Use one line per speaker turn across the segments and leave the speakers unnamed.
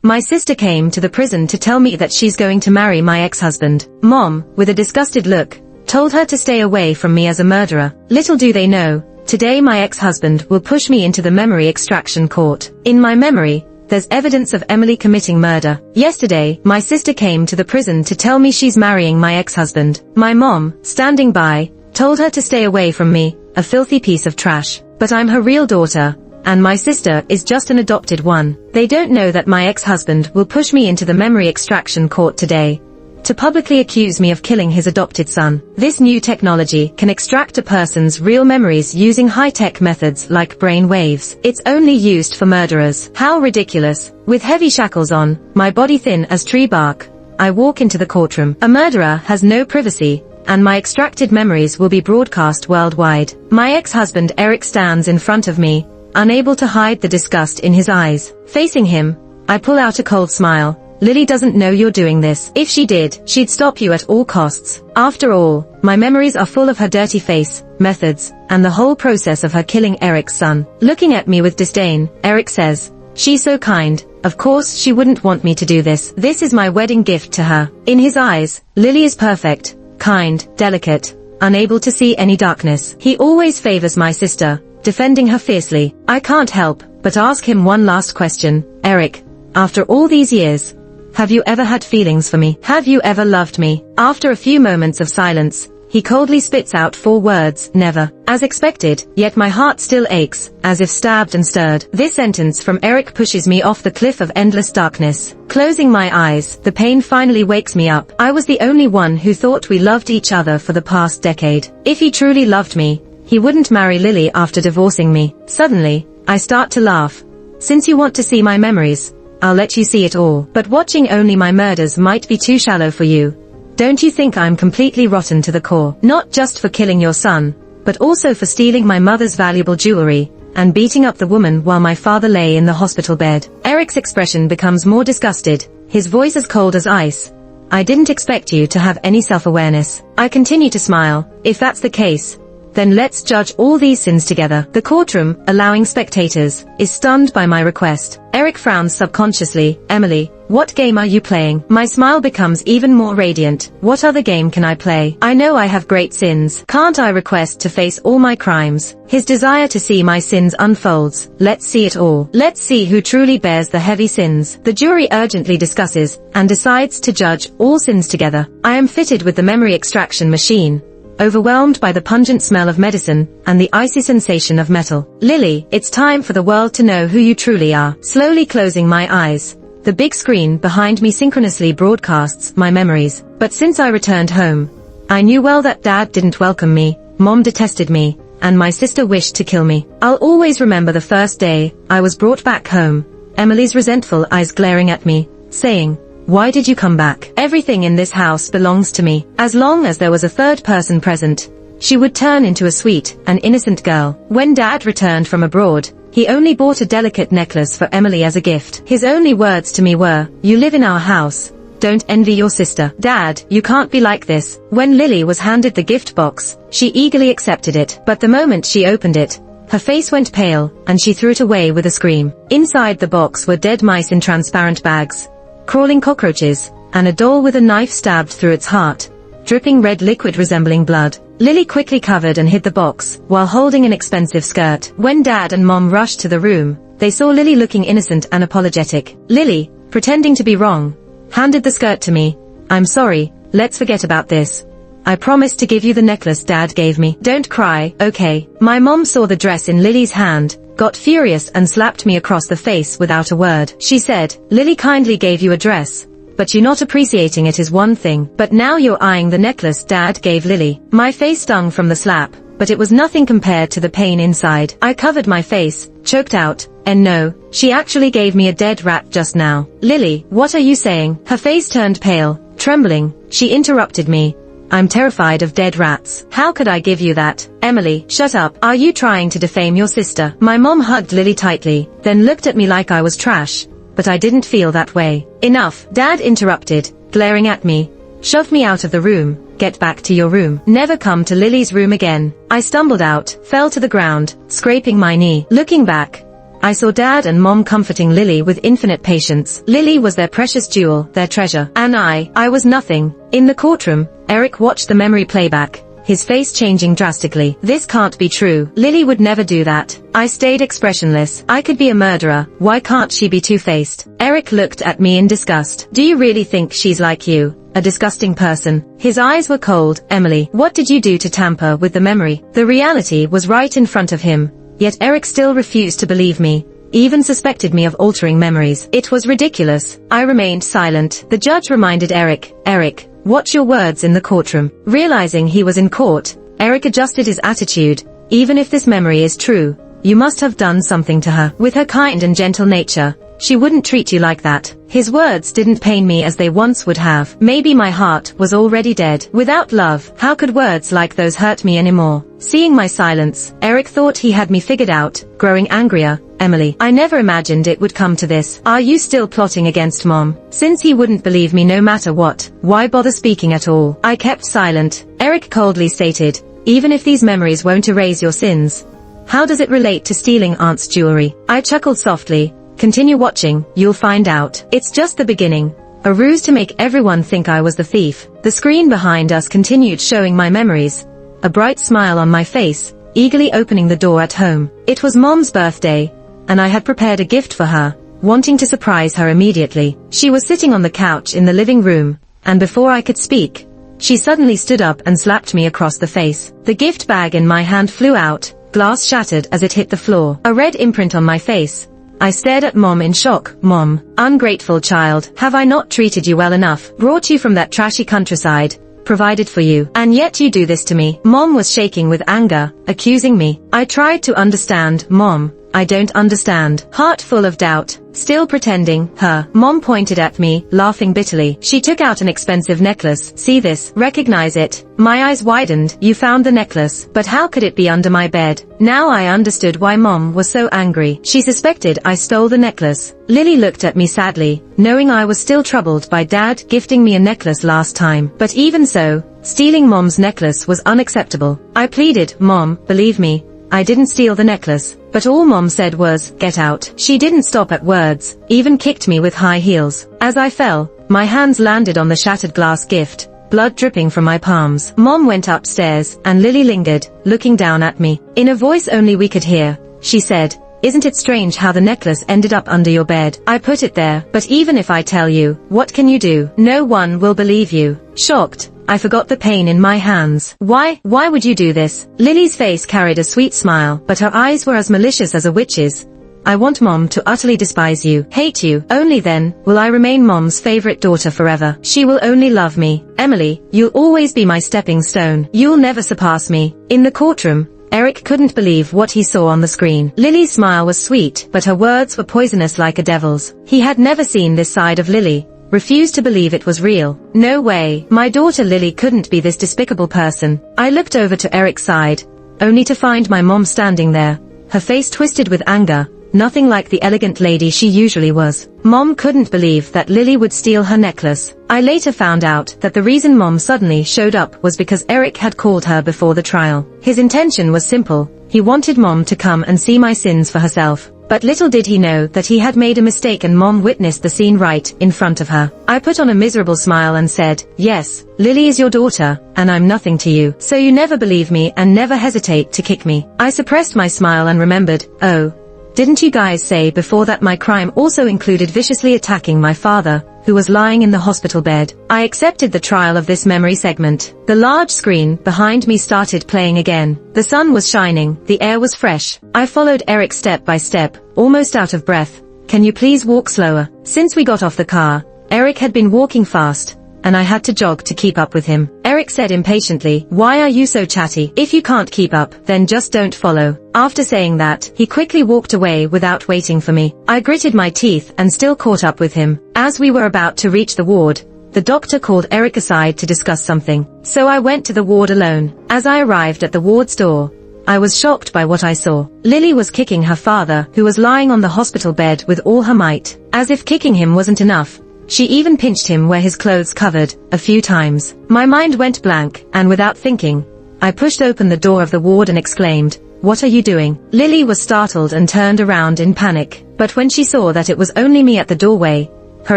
My sister came to the prison to tell me that she's going to marry my ex-husband. Mom, with a disgusted look, told her to stay away from me as a murderer. Little do they know, today my ex-husband will push me into the memory extraction court. In my memory, there's evidence of Emily committing murder. Yesterday, my sister came to the prison to tell me she's marrying my ex-husband. My mom, standing by, told her to stay away from me, a filthy piece of trash. But I'm her real daughter, and my sister is just an adopted one. They don't know that my ex-husband will push me into the memory extraction court today to publicly accuse me of killing his adopted son. This new technology can extract a person's real memories using high-tech methods like brain waves. It's only used for murderers. How ridiculous. With heavy shackles on, my body thin as tree bark, I walk into the courtroom. A murderer has no privacy, and my extracted memories will be broadcast worldwide. My ex-husband Eric stands in front of me, unable to hide the disgust in his eyes. Facing him, I pull out a cold smile. Lily doesn't know you're doing this. If she did, she'd stop you at all costs. After all, my memories are full of her dirty face, methods, and the whole process of her killing Eric's son. Looking at me with disdain, Eric says, "She's so kind. Of course she wouldn't want me to do this. This is my wedding gift to her." In his eyes, Lily is perfect, kind, delicate, unable to see any darkness. He always favors my sister, defending her fiercely. I can't help but ask him one last question. Eric, after all these years, have you ever had feelings for me? Have you ever loved me? After a few moments of silence, he coldly spits out 4 words, never. As expected, yet my heart still aches, as if stabbed and stirred. This sentence from Eric pushes me off the cliff of endless darkness. Closing my eyes, the pain finally wakes me up. I was the only one who thought we loved each other for the past decade. If he truly loved me, he wouldn't marry Lily after divorcing me. Suddenly, I start to laugh. Since you want to see my memories, I'll let you see it all. But watching only my murders might be too shallow for you. Don't you think I'm completely rotten to the core? Not just for killing your son, but also for stealing my mother's valuable jewelry, and beating up the woman while my father lay in the hospital bed. Eric's expression becomes more disgusted, his voice as cold as ice. I didn't expect you to have any self-awareness. I continue to smile. If that's the case, then let's judge all these sins together. The courtroom, allowing spectators, is stunned by my request. Eric frowns subconsciously. Emily, what game are you playing? My smile becomes even more radiant. What other game can I play? I know I have great sins. Can't I request to face all my crimes? His desire to see my sins unfolds. Let's see it all. Let's see who truly bears the heavy sins. The jury urgently discusses, and decides to judge all sins together. I am fitted with the memory extraction machine, overwhelmed by the pungent smell of medicine and the icy sensation of metal. Lily, it's time for the world to know who you truly are. Slowly closing my eyes, the big screen behind me synchronously broadcasts my memories. But since I returned home, I knew well that Dad didn't welcome me, Mom detested me, and my sister wished to kill me. I'll always remember the first day I was brought back home, Emily's resentful eyes glaring at me, saying, "Why did you come back? Everything in this house belongs to me." As long as there was a third person present, she would turn into a sweet and innocent girl. When Dad returned from abroad, he only bought a delicate necklace for Emily as a gift. His only words to me were, "You live in our house. Don't envy your sister." Dad, you can't be like this. When Lily was handed the gift box, she eagerly accepted it. But the moment she opened it, her face went pale, and she threw it away with a scream. Inside the box were dead mice in transparent bags, crawling cockroaches, and a doll with a knife stabbed through its heart, dripping red liquid resembling blood. Lily quickly covered and hid the box, while holding an expensive skirt. When Dad and Mom rushed to the room, they saw Lily looking innocent and apologetic. Lily, pretending to be wrong, handed the skirt to me. "I'm sorry, let's forget about this. I promised to give you the necklace Dad gave me. Don't cry, okay?" My mom saw the dress in Lily's hand, got furious and slapped me across the face without a word. She said, "Lily kindly gave you a dress, but you not appreciating it is one thing, but now you're eyeing the necklace Dad gave Lily." My face stung from the slap, but it was nothing compared to the pain inside. I covered my face, choked out, "And no, she actually gave me a dead rat just now." "Lily, what are you saying?" Her face turned pale, trembling. She interrupted me. "I'm terrified of dead rats. How could I give you that?" "Emily, shut up. Are you trying to defame your sister?" My mom hugged Lily tightly, then looked at me like I was trash, but I didn't feel that way. "Enough," Dad interrupted, glaring at me. "Shove me out of the room. Get back to your room. Never come to Lily's room again." I stumbled out, fell to the ground, scraping my knee. Looking back, I saw Dad and Mom comforting Lily with infinite patience. Lily was their precious jewel, their treasure. And I was nothing. In the courtroom, Eric watched the memory playback, his face changing drastically. This can't be true. Lily would never do that. I stayed expressionless. I could be a murderer. Why can't she be two-faced? Eric looked at me in disgust. Do you really think she's like you? A disgusting person. His eyes were cold. Emily, what did you do to tamper with the memory? The reality was right in front of him. Yet Eric still refused to believe me, even suspected me of altering memories. It was ridiculous. I remained silent. The judge reminded Eric, watch your words in the courtroom. Realizing he was in court, Eric adjusted his attitude. Even if this memory is true, you must have done something to her. With her kind and gentle nature, she wouldn't treat you like that. His words didn't pain me as they once would have. Maybe my heart was already dead. Without love, how could words like those hurt me anymore? Seeing my silence, Eric thought he had me figured out, growing angrier. Emily, I never imagined it would come to this. Are you still plotting against Mom? Since he wouldn't believe me no matter what, why bother speaking at all? I kept silent. Eric coldly stated, even if these memories won't erase your sins, how does it relate to stealing Aunt's jewelry? I chuckled softly. Continue watching, you'll find out. It's just the beginning. A ruse to make everyone think I was the thief. The screen behind us continued showing my memories. A bright smile on my face, eagerly opening the door at home. It was Mom's birthday, and I had prepared a gift for her, wanting to surprise her immediately. She was sitting on the couch in the living room, and before I could speak, she suddenly stood up and slapped me across the face. The gift bag in my hand flew out, glass shattered as it hit the floor. A red imprint on my face. I stared at Mom in shock. Mom, ungrateful child, have I not treated you well enough? Brought you from that trashy countryside, provided for you, and yet you do this to me? Mom was shaking with anger, accusing me. I tried to understand. Mom, I don't understand. Heart full of doubt, still pretending. Mom pointed at me, laughing bitterly. She took out an expensive necklace. See this? Recognize it? My eyes widened. You found the necklace, but how could it be under my bed? Now I understood why Mom was so angry. She suspected I stole the necklace. Lily looked at me sadly, knowing I was still troubled by Dad gifting me a necklace last time. But even so, stealing Mom's necklace was unacceptable. I pleaded, Mom, believe me, I didn't steal the necklace. But all Mom said was, get out. She didn't stop at words, even kicked me with high heels. As I fell, my hands landed on the shattered glass gift, blood dripping from my palms. Mom went upstairs, and Lily lingered, looking down at me. In a voice only we could hear, she said, isn't it strange how the necklace ended up under your bed? I put it there, but even if I tell you, what can you do? No one will believe you. Shocked, I forgot the pain in my hands. Why would you do this? Lily's face carried a sweet smile, but her eyes were as malicious as a witch's. I want Mom to utterly despise you, hate you. Only then will I remain Mom's favorite daughter forever. She will only love me. Emily, you'll always be my stepping stone. You'll never surpass me. In the courtroom, Eric couldn't believe what he saw on the screen. Lily's smile was sweet, but her words were poisonous like a devil's. He had never seen this side of Lily. Refused to believe it was real. No way. My daughter Lily couldn't be this despicable person. I looked over to Eric's side, only to find my mom standing there, her face twisted with anger, nothing like the elegant lady she usually was. Mom couldn't believe that Lily would steal her necklace. I later found out that the reason Mom suddenly showed up was because Eric had called her before the trial. His intention was simple. He wanted Mom to come and see my sins for herself. But little did he know that he had made a mistake and Mom witnessed the scene right in front of her. I put on a miserable smile and said, yes, Lily is your daughter, and I'm nothing to you. So you never believe me and never hesitate to kick me. I suppressed my smile and remembered, oh, didn't you guys say before that my crime also included viciously attacking my father, who was lying in the hospital bed? I accepted the trial of this memory segment. The large screen behind me started playing again. The sun was shining, the air was fresh. I followed Eric step by step, almost out of breath. Can you please walk slower? Since we got off the car, Eric had been walking fast, and I had to jog to keep up with him. Eric said impatiently, why are you so chatty? If you can't keep up, then just don't follow. After saying that, he quickly walked away without waiting for me. I gritted my teeth and still caught up with him. As we were about to reach the ward, the doctor called Eric aside to discuss something. So I went to the ward alone. As I arrived at the ward's door, I was shocked by what I saw. Lily was kicking her father, who was lying on the hospital bed with all her might. As if kicking him wasn't enough, she even pinched him where his clothes covered, a few times. My mind went blank, and without thinking, I pushed open the door of the ward and exclaimed, what are you doing? Lily was startled and turned around in panic, but when she saw that it was only me at the doorway, her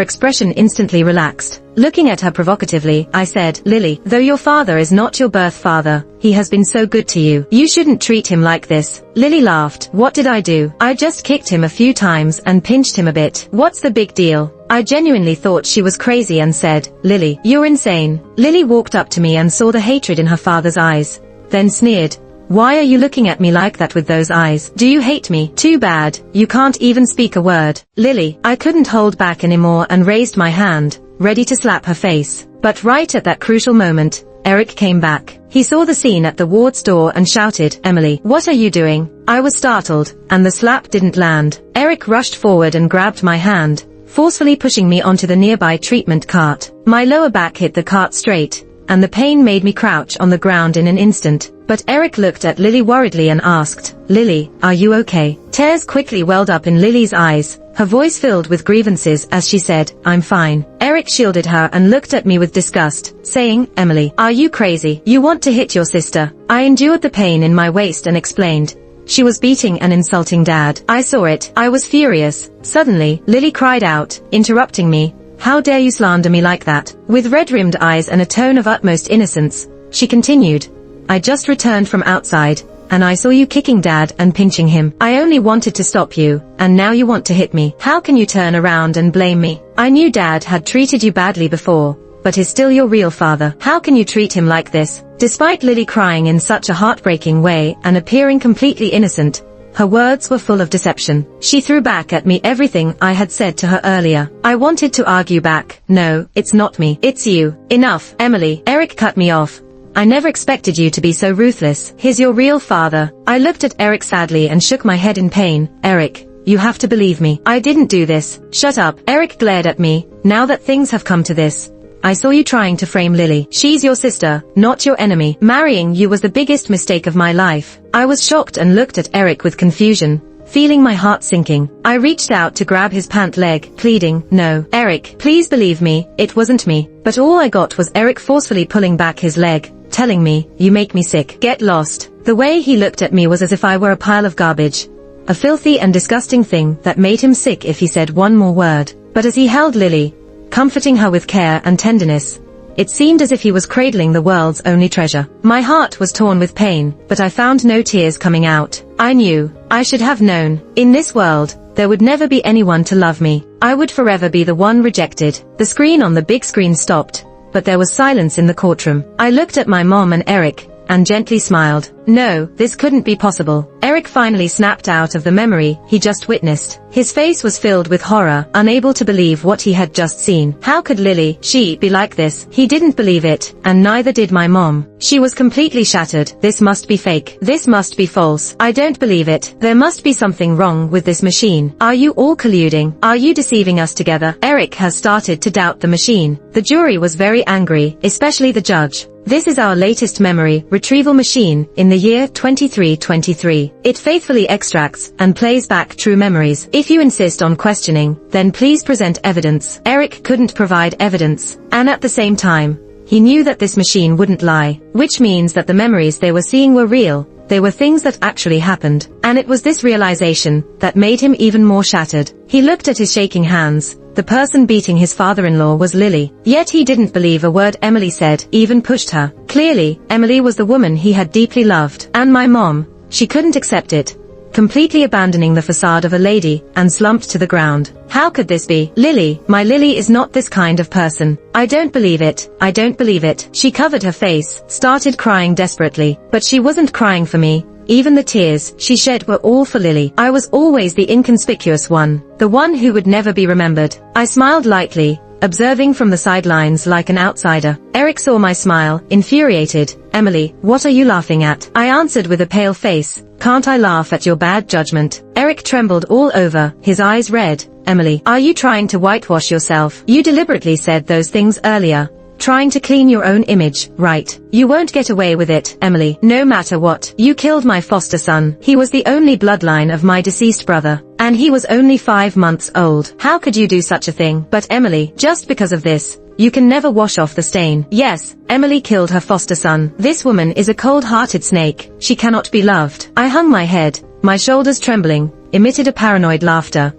expression instantly relaxed. Looking at her provocatively, I said, Lily, though your father is not your birth father, he has been so good to you. You shouldn't treat him like this. Lily laughed. What did I do? I just kicked him a few times and pinched him a bit. What's the big deal? I genuinely thought she was crazy and said, Lily, you're insane. Lily walked up to me and saw the hatred in her father's eyes, then sneered. Why are you looking at me like that with those eyes? Do you hate me? Too bad, you can't even speak a word. Lily, I couldn't hold back anymore and raised my hand, ready to slap her face. But right at that crucial moment, Eric came back. He saw the scene at the ward's door and shouted, Emily, what are you doing? I was startled, and the slap didn't land. Eric rushed forward and grabbed my hand, forcefully pushing me onto the nearby treatment cart. My lower back hit the cart straight, and the pain made me crouch on the ground in an instant. But Eric looked at Lily worriedly and asked, Lily, are you okay? Tears quickly welled up in Lily's eyes, her voice filled with grievances as she said, I'm fine. Eric shielded her and looked at me with disgust, saying, Emily, are you crazy? You want to hit your sister? I endured the pain in my waist and explained. She was beating and insulting Dad. I saw it. I was furious. Suddenly, Lily cried out, interrupting me. How dare you slander me like that? With red-rimmed eyes and a tone of utmost innocence, she continued, I just returned from outside, and I saw you kicking Dad and pinching him. I only wanted to stop you, and now you want to hit me. How can you turn around and blame me? I knew Dad had treated you badly before, but he's still your real father. How can you treat him like this? Despite Lily crying in such a heartbreaking way and appearing completely innocent, her words were full of deception. She threw back at me everything I had said to her earlier. I wanted to argue back. No, it's not me. It's you. Enough, Emily. Eric cut me off. I never expected you to be so ruthless. He's your real father. I looked at Eric sadly and shook my head in pain. Eric, you have to believe me. I didn't do this. Shut up. Eric glared at me. Now that things have come to this, I saw you trying to frame Lily. She's your sister, not your enemy. Marrying you was the biggest mistake of my life. I was shocked and looked at Eric with confusion, feeling my heart sinking. I reached out to grab his pant leg, pleading, no. Eric, please believe me, it wasn't me. But all I got was Eric forcefully pulling back his leg, telling me, you make me sick. Get lost. The way he looked at me was as if I were a pile of garbage. A filthy and disgusting thing that made him sick if he said one more word. But as he held Lily, comforting her with care and tenderness, it seemed as if he was cradling the world's only treasure. My heart was torn with pain, but I found no tears coming out. I knew, I should have known, in this world, there would never be anyone to love me. I would forever be the one rejected. The screen on the big screen stopped, but there was silence in the courtroom. I looked at my mom and Eric, and gently smiled. No, this couldn't be possible. Eric finally snapped out of the memory he just witnessed. His face was filled with horror, unable to believe what he had just seen. How could Lily, she, be like this? He didn't believe it, and neither did my mom. She was completely shattered. This must be fake. This must be false. I don't believe it. There must be something wrong with this machine. Are you all colluding? Are you deceiving us together? Eric has started to doubt the machine. The jury was very angry, especially the judge. This is our latest memory retrieval machine in the year 2323. It faithfully extracts and plays back true memories. If you insist on questioning, then please present evidence. Eric couldn't provide evidence, and at the same time, he knew that this machine wouldn't lie, which means that the memories they were seeing were real. They were things that actually happened, and it was this realization that made him even more shattered. He looked at his shaking hands. The person beating his father-in-law was Lily. Yet he didn't believe a word Emily said, even pushed her. Clearly, Emily was the woman he had deeply loved. And my mom, she couldn't accept it, completely abandoning the facade of a lady, and slumped to the ground. How could this be? Lily, my Lily is not this kind of person. I don't believe it. I don't believe it. She covered her face, started crying desperately, but she wasn't crying for me. Even the tears she shed were all for Lily. I was always the inconspicuous one, the one who would never be remembered. I smiled lightly, observing from the sidelines like an outsider. Eric saw my smile, infuriated. Emily, what are you laughing at? I answered with a pale face. Can't I laugh at your bad judgment? Eric trembled all over, his eyes red. Emily, are you trying to whitewash yourself? You deliberately said those things earlier. Trying to clean your own image, right? You won't get away with it, Emily, no matter what. You killed my foster son. He was the only bloodline of my deceased brother, and he was only 5 months old. How could you do such a thing? But Emily, just because of this, You can never wash off the stain. Yes, Emily killed her foster son. This woman is a cold-hearted snake. She cannot be loved. I hung my head, my shoulders trembling, emitted a paranoid laughter.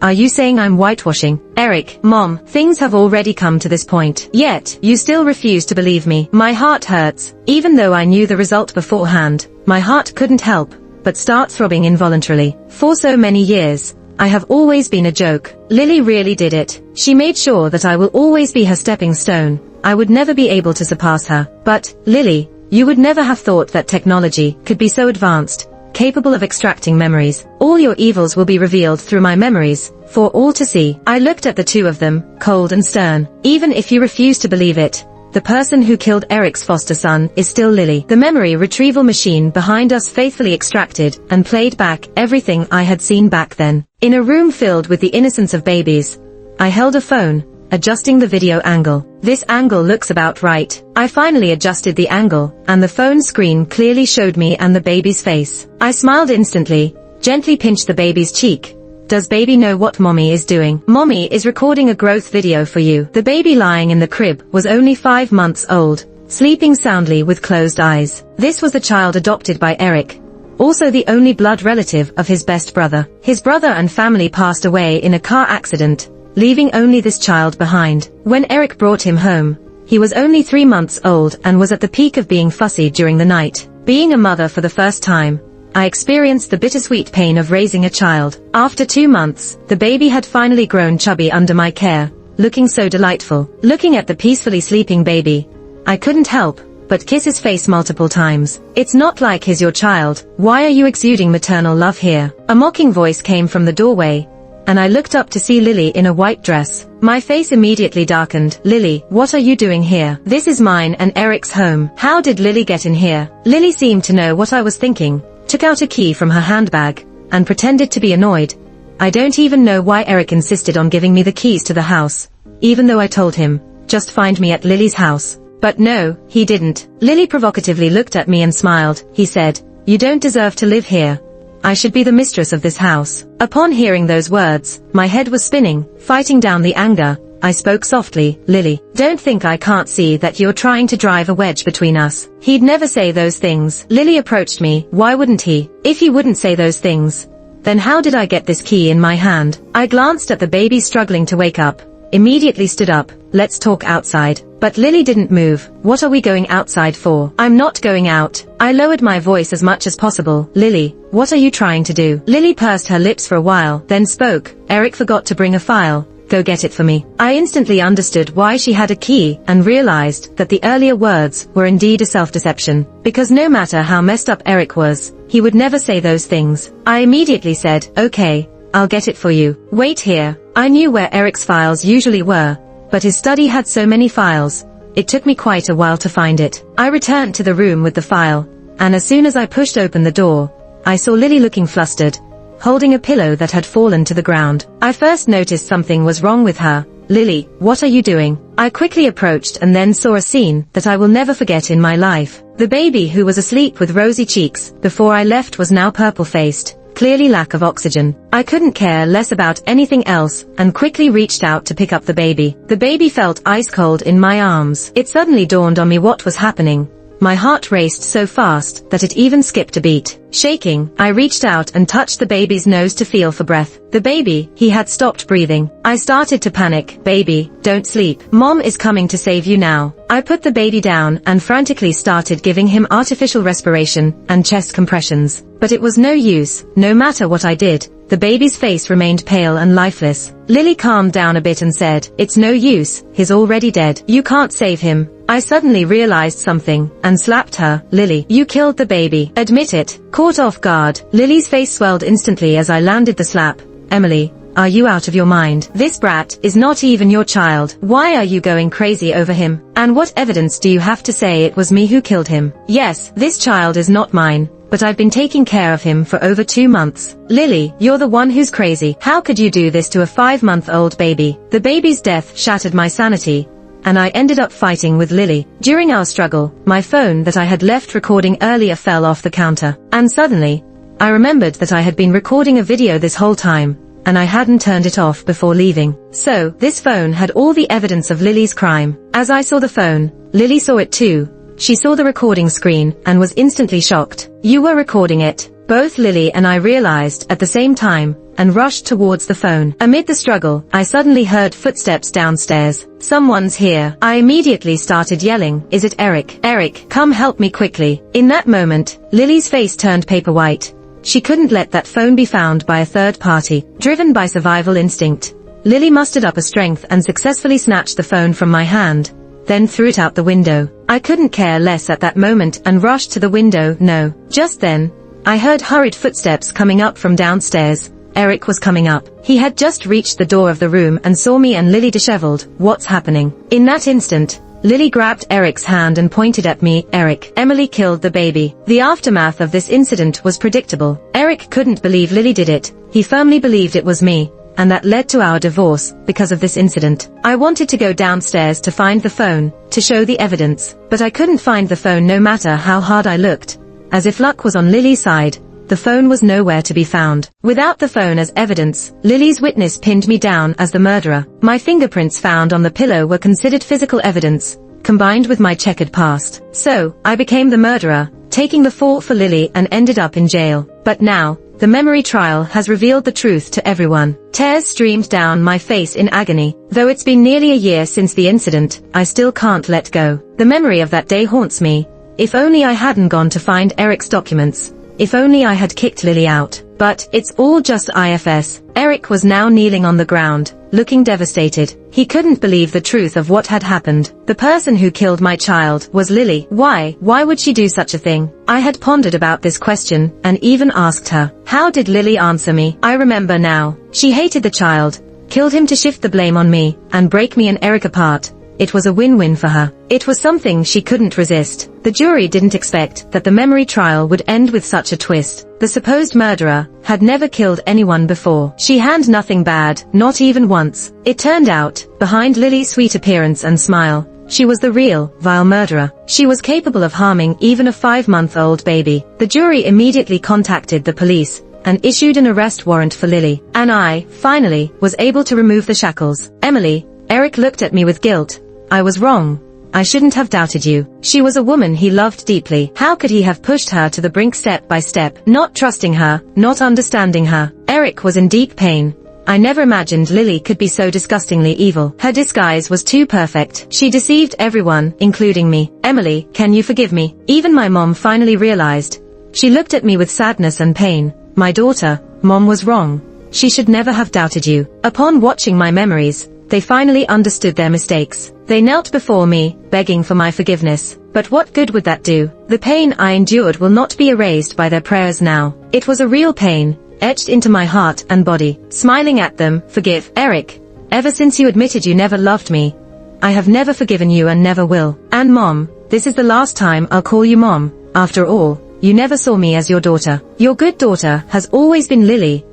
Are you saying I'm whitewashing? Eric, Mom, things have already come to this point. Yet, you still refuse to believe me. My heart hurts. Even though I knew the result beforehand, my heart couldn't help but start throbbing involuntarily. For so many years, I have always been a joke. Lily really did it. She made sure that I will always be her stepping stone. I would never be able to surpass her. But, Lily, you would never have thought that technology could be so advanced, capable of extracting memories. All your evils will be revealed through my memories, for all to see. I looked at the two of them, cold and stern. Even if you refuse to believe it, the person who killed Eric's foster son is still Lily. The memory retrieval machine behind us faithfully extracted and played back everything I had seen back then. In a room filled with the innocence of babies, I held a phone, adjusting the video angle. This angle looks about right. I finally adjusted the angle, and the phone screen clearly showed me and the baby's face. I smiled instantly, gently pinched the baby's cheek. Does baby know what mommy is doing? Mommy is recording a growth video for you. The baby lying in the crib was only 5 months old, sleeping soundly with closed eyes. This was the child adopted by Eric, also the only blood relative of his best brother. His brother and family passed away in a car accident, leaving only this child behind. When Eric brought him home, he was only 3 months old and was at the peak of being fussy during the night. Being a mother for the first time, I experienced the bittersweet pain of raising a child. After 2 months, the baby had finally grown chubby under my care, looking so delightful. Looking at the peacefully sleeping baby, I couldn't help but kiss his face multiple times. It's not like he's your child. Why are you exuding maternal love here? A mocking voice came from the doorway, and I looked up to see Lily in a white dress. My face immediately darkened. Lily, what are you doing here? This is mine and Eric's home. How did Lily get in here? Lily seemed to know what I was thinking, took out a key from her handbag, and pretended to be annoyed. I don't even know why Eric insisted on giving me the keys to the house, even though I told him, just find me at Lily's house. But no, he didn't. Lily provocatively looked at me and smiled. He said, you don't deserve to live here. I should be the mistress of this house. Upon hearing those words, my head was spinning, fighting down the anger. I spoke softly. Lily, don't think I can't see that you're trying to drive a wedge between us. He'd never say those things. Lily approached me. Why wouldn't he? If he wouldn't say those things, then how did I get this key in my hand? I glanced at the baby struggling to wake up, immediately stood up. Let's talk outside. But Lily didn't move. What are we going outside for? I'm not going out. I lowered my voice as much as possible. Lily, what are you trying to do? Lily pursed her lips for a while, then spoke. Eric forgot to bring a file. Go get it for me. I instantly understood why she had a key and realized that the earlier words were indeed a self-deception. Because no matter how messed up Eric was, he would never say those things. I immediately said, okay, I'll get it for you. Wait here. I knew where Eric's files usually were, but his study had so many files, it took me quite a while to find it. I returned to the room with the file, and as soon as I pushed open the door, I saw Lily looking flustered, holding a pillow that had fallen to the ground. I first noticed something was wrong with her. Lily, what are you doing? I quickly approached and then saw a scene that I will never forget in my life. The baby who was asleep with rosy cheeks before I left was now purple-faced, clearly lack of oxygen. I couldn't care less about anything else and quickly reached out to pick up the baby. The baby felt ice cold in my arms. It suddenly dawned on me what was happening. My heart raced so fast that it even skipped a beat. Shaking, I reached out and touched the baby's nose to feel for breath. The baby, he had stopped breathing. I started to panic. Baby, don't sleep. Mom is coming to save you now. I put the baby down and frantically started giving him artificial respiration and chest compressions. But it was no use. No matter what I did, the baby's face remained pale and lifeless. Lily calmed down a bit and said, it's no use, he's already dead. You can't save him. I suddenly realized something, and slapped her. Lily, you killed the baby. Admit it. Caught off guard, Lily's face swelled instantly as I landed the slap. Emily, are you out of your mind? This brat is not even your child. Why are you going crazy over him? And what evidence do you have to say it was me who killed him? Yes, this child is not mine, but I've been taking care of him for over 2 months. Lily, you're the one who's crazy. How could you do this to a 5-month-old baby? The baby's death shattered my sanity, and I ended up fighting with Lily. During our struggle, my phone that I had left recording earlier fell off the counter. And suddenly, I remembered that I had been recording a video this whole time. and I hadn't turned it off before leaving. So, this phone had all the evidence of Lily's crime. As I saw the phone, Lily saw it too. She saw the recording screen and was instantly shocked. "You were recording it." Both Lily and I realized at the same time, and rushed towards the phone. Amid the struggle, I suddenly heard footsteps downstairs. "Someone's here." I immediately started yelling, "Is it Eric? Eric, come help me quickly." In that moment, Lily's face turned paper white. She couldn't let that phone be found by a third party. Driven by survival instinct, Lily mustered up a strength and successfully snatched the phone from my hand, then threw it out the window. I couldn't care less at that moment and rushed to the window. No. Just then, I heard hurried footsteps coming up from downstairs. Eric was coming up. He had just reached the door of the room and saw me and Lily disheveled. "What's happening?" In that instant, Lily grabbed Eric's hand and pointed at me. "Eric, Emily killed the baby." The aftermath of this incident was predictable. Eric couldn't believe Lily did it. He firmly believed it was me, and that led to our divorce because of this incident. I wanted to go downstairs to find the phone, to show the evidence, but I couldn't find the phone no matter how hard I looked. As if luck was on Lily's side, the phone was nowhere to be found. Without the phone as evidence, Lily's witness pinned me down as the murderer. My fingerprints found on the pillow were considered physical evidence, combined with my checkered past. So, I became the murderer, taking the fall for Lily and ended up in jail. But now, the memory trial has revealed the truth to everyone. Tears streamed down my face in agony. Though it's been nearly a year since the incident, I still can't let go. The memory of that day haunts me. If only I hadn't gone to find Eric's documents. If only I had kicked Lily out. But, it's all just IFS. Eric was now kneeling on the ground, looking devastated. He couldn't believe the truth of what had happened. The person who killed my child was Lily. Why? Why would she do such a thing? I had pondered about this question, and even asked her. How did Lily answer me? I remember now. She hated the child, killed him to shift the blame on me, and break me and Eric apart. It was a win-win for her. It was something she couldn't resist. The jury didn't expect that the memory trial would end with such a twist. The supposed murderer had never killed anyone before. She had nothing bad, not even once. It turned out, behind Lily's sweet appearance and smile, she was the real, vile murderer. She was capable of harming even a 5-month-old baby. The jury immediately contacted the police and issued an arrest warrant for Lily. And I, finally, was able to remove the shackles. "Emily," Eric looked at me with guilt. "I was wrong. I shouldn't have doubted you." She was a woman he loved deeply. How could he have pushed her to the brink step by step, not trusting her, not understanding her? Eric was in deep pain. I never imagined Lily could be so disgustingly evil. Her disguise was too perfect. She deceived everyone, including me. "Emily, can you forgive me?" Even my mom finally realized. She looked at me with sadness and pain. "My daughter, Mom was wrong. She should never have doubted you." Upon watching my memories, they finally understood their mistakes. They knelt before me, begging for my forgiveness. But what good would that do? The pain I endured will not be erased by their prayers now. It was a real pain, etched into my heart and body. Smiling at them, "Forgive, Eric. Ever since you admitted you never loved me, I have never forgiven you and never will. And Mom, this is the last time I'll call you Mom. After all, you never saw me as your daughter. Your good daughter has always been Lily.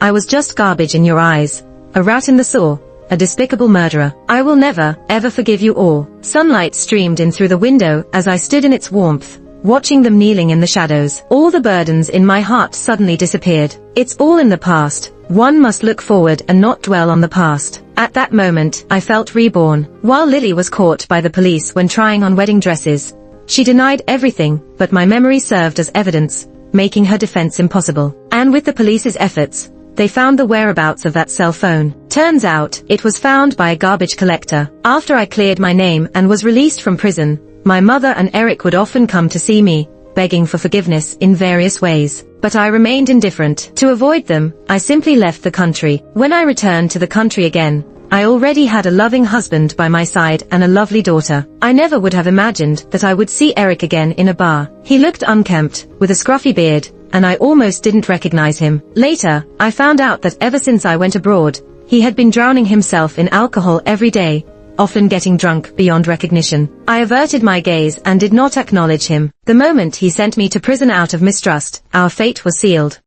I was just garbage in your eyes, a rat in the sewer, a despicable murderer. I will never, ever forgive you all." Sunlight streamed in through the window as I stood in its warmth, watching them kneeling in the shadows. All the burdens in my heart suddenly disappeared. It's all in the past. One must look forward and not dwell on the past. At that moment, I felt reborn. While Lily was caught by the police when trying on wedding dresses, she denied everything, but my memory served as evidence, making her defense impossible. And with the police's efforts, they found the whereabouts of that cell phone. Turns out, it was found by a garbage collector. After I cleared my name and was released from prison, my mother and Eric would often come to see me, begging for forgiveness in various ways. But I remained indifferent. To avoid them, I simply left the country. When I returned to the country again, I already had a loving husband by my side and a lovely daughter. I never would have imagined that I would see Eric again in a bar. He looked unkempt, with a scruffy beard, and I almost didn't recognize him. Later, I found out that ever since I went abroad, he had been drowning himself in alcohol every day, often getting drunk beyond recognition. I averted my gaze and did not acknowledge him. The moment he sent me to prison out of mistrust, our fate was sealed.